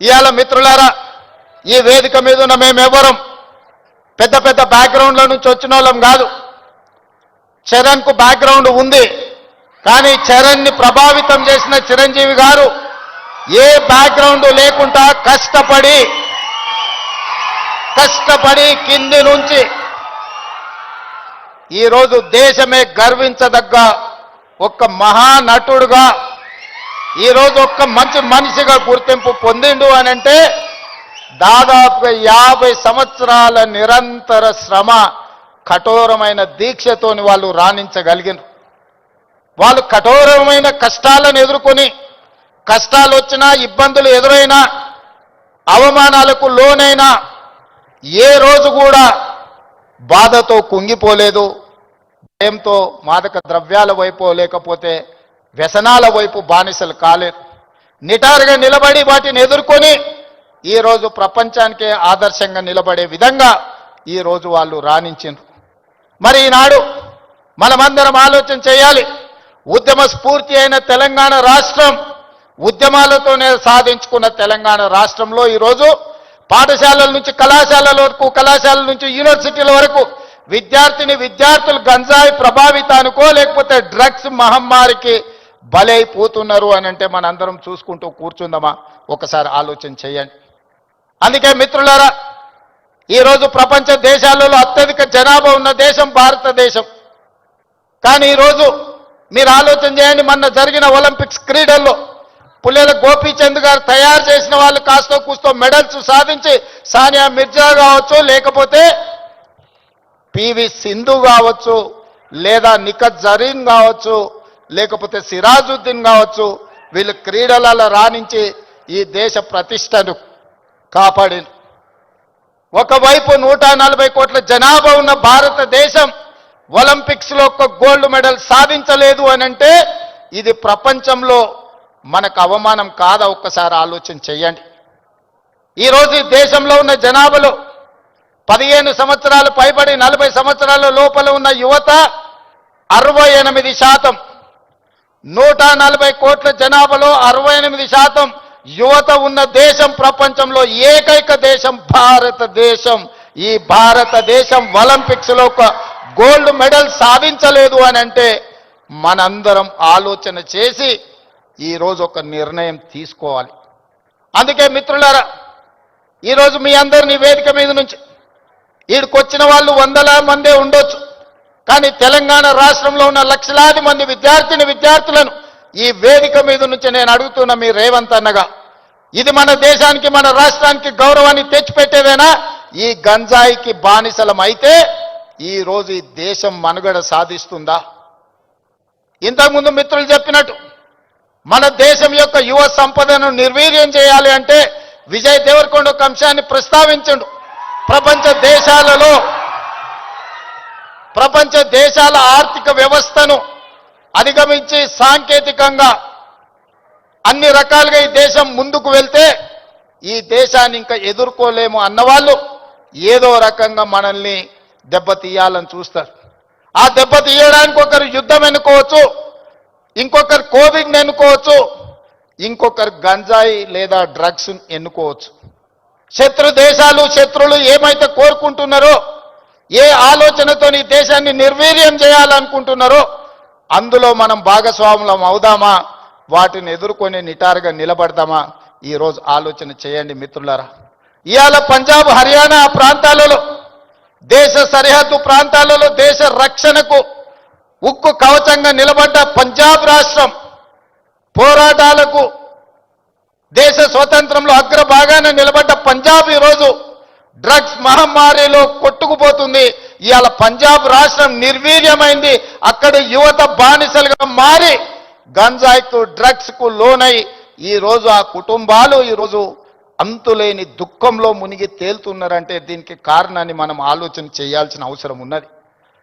ఇవాళ మిత్రులారా, ఈ వేదిక మీద ఉన్న మేమెవరం పెద్ద పెద్ద బ్యాక్గ్రౌండ్ల నుంచి వచ్చిన వాళ్ళం కాదు. చరణ్కు బ్యాక్గ్రౌండ్ ఉంది, కానీ చరణ్ని ప్రభావితం చేసిన చిరంజీవి గారు ఏ బ్యాక్గ్రౌండ్ లేకుండా కష్టపడి కింది నుంచి ఈరోజు దేశమే గర్వించదగ్గ ఒక్క మహానటుడుగా ఈరోజు ఒక్క మంచి మనిషిగా గుర్తింపు పొందిండు అని అంటే దాదాపుగా 50 సంవత్సరాల నిరంతర శ్రమ, కఠోరమైన దీక్షతోని వాళ్ళు రాణించగలిగిన. వాళ్ళు కఠోరమైన కష్టాలను ఎదుర్కొని, కష్టాలు వచ్చినా, ఇబ్బందులు ఎదురైనా, అవమానాలకు లోనైనా ఏ రోజు కూడా బాధతో కుంగిపోలేదు. భయంతో మాదక ద్రవ్యాల వైపు లేకపోతే వ్యసనాల వైపు బానిసలు కాలేదు. నిటారుగా నిలబడి వాటిని ఎదుర్కొని ఈరోజు ప్రపంచానికే ఆదర్శంగా నిలబడే విధంగా ఈరోజు వాళ్ళు రాణించారు. మరి ఈనాడు మనమందరం ఆలోచన చేయాలి. ఉద్యమ స్ఫూర్తి అయిన తెలంగాణ రాష్ట్రం, ఉద్యమాలతోనే సాధించుకున్న తెలంగాణ రాష్ట్రంలో ఈరోజు పాఠశాలల నుంచి కళాశాలల వరకు, కళాశాలల నుంచి యూనివర్సిటీల వరకు విద్యార్థులు గంజాయి ప్రభావితానికో లేకపోతే డ్రగ్స్ మహమ్మారికి బలైపోతున్నారు అని అంటే మనందరం చూసుకుంటూ కూర్చుందామా? ఒకసారి ఆలోచన చేయండి. అందుకే మిత్రులారా, ఈరోజు ప్రపంచ దేశాలలో అత్యధిక జనాభా ఉన్న దేశం భారతదేశం. కానీ ఈరోజు మీరు ఆలోచన చేయండి, మొన్న జరిగిన ఒలింపిక్స్ క్రీడల్లో పుల్లెల గోపీచంద్ గారు తయారు చేసిన వాళ్ళు కాస్తో కూస్తో మెడల్స్ సాధించి, సానియా మిర్జా కావచ్చు, లేకపోతే పివి సింధు కావచ్చు, లేదా నిఖత్ జరీన్ కావచ్చు, లేకపోతే సిరాజుద్దీన్ కావచ్చు, వీళ్ళు క్రీడలలో రాణించి ఈ దేశ ప్రతిష్టను కాపాడింది. ఒకవైపు 140 కోట్ల జనాభా ఉన్న భారతదేశం ఒలింపిక్స్లో ఒక్క గోల్డ్ మెడల్ సాధించలేదు అని అంటే ఇది ప్రపంచంలో మనకు అవమానం కాదా? ఒక్కసారి ఆలోచన చేయండి. ఈరోజు ఈ దేశంలో ఉన్న జనాభాలో 15 సంవత్సరాలు పైబడి 40 సంవత్సరాల లోపల ఉన్న యువత 68%. 140 కోట్ల జనాభాలో 68% యువత ఉన్న దేశం ప్రపంచంలో ఏకైక దేశం భారతదేశం. ఈ భారతదేశం ఒలింపిక్స్లో ఒక గోల్డ్ మెడల్ సాధించలేదు అని అంటే మనందరం ఆలోచన చేసి ఈరోజు ఒక నిర్ణయం తీసుకోవాలి. అందుకే మిత్రులారా, ఈరోజు మీ అందరినీ వేదిక మీద నుంచి ఈడికొచ్చిన వాళ్ళు 100 మందే ఉండొచ్చు, కానీ తెలంగాణ రాష్ట్రంలో ఉన్న లక్షలాది మంది విద్యార్థులను ఈ వేదిక మీద నుంచి నేను అడుగుతున్న మీ రేవంత్ అన్నగా, ఇది మన దేశానికి, మన రాష్ట్రానికి గౌరవాన్ని తెచ్చిపెట్టేదేనా? ఈ గంజాయికి బానిసలం అయితే ఈరోజు ఈ దేశం మనుగడ సాధిస్తుందా? ఇంతకుముందు మిత్రులు చెప్పినట్టు మన దేశం యొక్క యువ సంపదను నిర్వీర్యం చేయాలి అంటే విజయ్ దేవరకొండ ఒక అంశాన్ని ప్రస్తావించండు. ప్రపంచ దేశాల ఆర్థిక వ్యవస్థను అధిగమించి సాంకేతికంగా అన్ని రకాలుగా ఈ దేశం ముందుకు వెళ్తే ఈ దేశాన్ని ఇంకా ఎదుర్కోలేము అన్నవాళ్ళు ఏదో రకంగా మనల్ని దెబ్బతీయాలని చూస్తారు. ఆ దెబ్బతీయడానికి ఒకరు యుద్ధం ఎన్నుకోవచ్చు, ఇంకొకరు కోవిడ్ని ఎన్నుకోవచ్చు, ఇంకొకరు గంజాయి లేదా డ్రగ్స్ ఎన్నుకోవచ్చు. శత్రులు ఏమైతే కోరుకుంటున్నారో, ఏ ఆలోచనతో ఈ దేశాన్ని నిర్వీర్యం చేయాలనుకుంటున్నారో అందులో మనం భాగస్వాములం అవుదామా? వాటిని ఎదుర్కొని నిటారుగా నిలబడదామా? ఈరోజు ఆలోచన చేయండి మిత్రులారా. ఇవాళ పంజాబ్, హర్యానా ప్రాంతాలలో, దేశ సరిహద్దు ప్రాంతాలలో దేశ రక్షణకు ఉక్కు కవచంగా నిలబడ్డ పంజాబ్ రాష్ట్రం, పోరాటాలకు దేశ స్వతంత్రంలో అగ్రభాగాన నిలబడ్డ పంజాబ్ ఈరోజు డ్రగ్స్ మహమ్మారిలో కొట్టుకుపోతుంది. ఇవాళ పంజాబ్ రాష్ట్రం నిర్వీర్యమైంది. అక్కడ యువత బానిసలుగా మారి గంజాయికు, డ్రగ్స్కు లోనై ఈరోజు ఆ కుటుంబాలు ఈరోజు అంతులేని దుఃఖంలో మునిగి తేలుతున్నారంటే దీనికి కారణాన్ని మనం ఆలోచన చేయాల్సిన అవసరం ఉన్నది.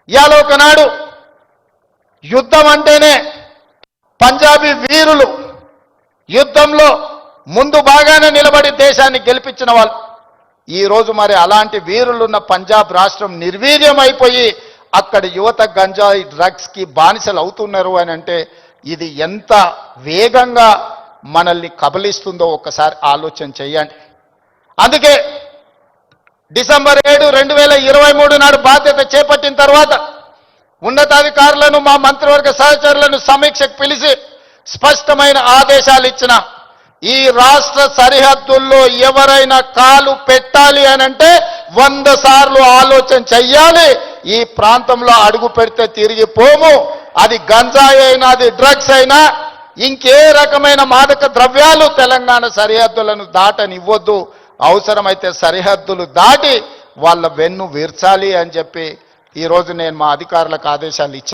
ఇవాళ ఒకనాడు యుద్ధం అంటేనే పంజాబీ వీరులు యుద్ధంలో ముందు బాగానే నిలబడి దేశాన్ని గెలిపించిన వాళ్ళు. ఈరోజు మరి అలాంటి వీరులున్న పంజాబ్ రాష్ట్రం నిర్వీర్యం అయిపోయి అక్కడ యువత గంజాయి డ్రగ్స్కి బానిసలు అవుతున్నారు అని అంటే ఇది ఎంత వేగంగా మనల్ని కబలిస్తుందో ఒక్కసారి ఆలోచన చేయండి. అందుకే డిసెంబర్ 7, 2023 నాడు బాధ్యత చేపట్టిన తర్వాత ఉన్నతాధికారులను మా మంత్రివర్గ సహచరులను సమీక్షకు పిలిచి స్పష్టమైన ఆదేశాలు ఇచ్చిన. ఈ రాష్ట్ర సరిహద్దుల్లో ఎవరైనా కాలు పెట్టాలి అనంటే 100 సార్లు ఆలోచన చెయ్యాలి. ఈ ప్రాంతంలో అడుగు పెడితే తిరిగి పోము. అది గంజాయి అయినా, అది డ్రగ్స్ అయినా, ఇంకే రకమైన మాదక ద్రవ్యాలు తెలంగాణ సరిహద్దులను దాటనివ్వద్దు. అవసరమైతే సరిహద్దులు దాటి వాళ్ళ వెన్ను విర్చాలి అని చెప్పి ఈరోజు నేను మా అధికారులకు ఆదేశాలు ఇచ్చాను.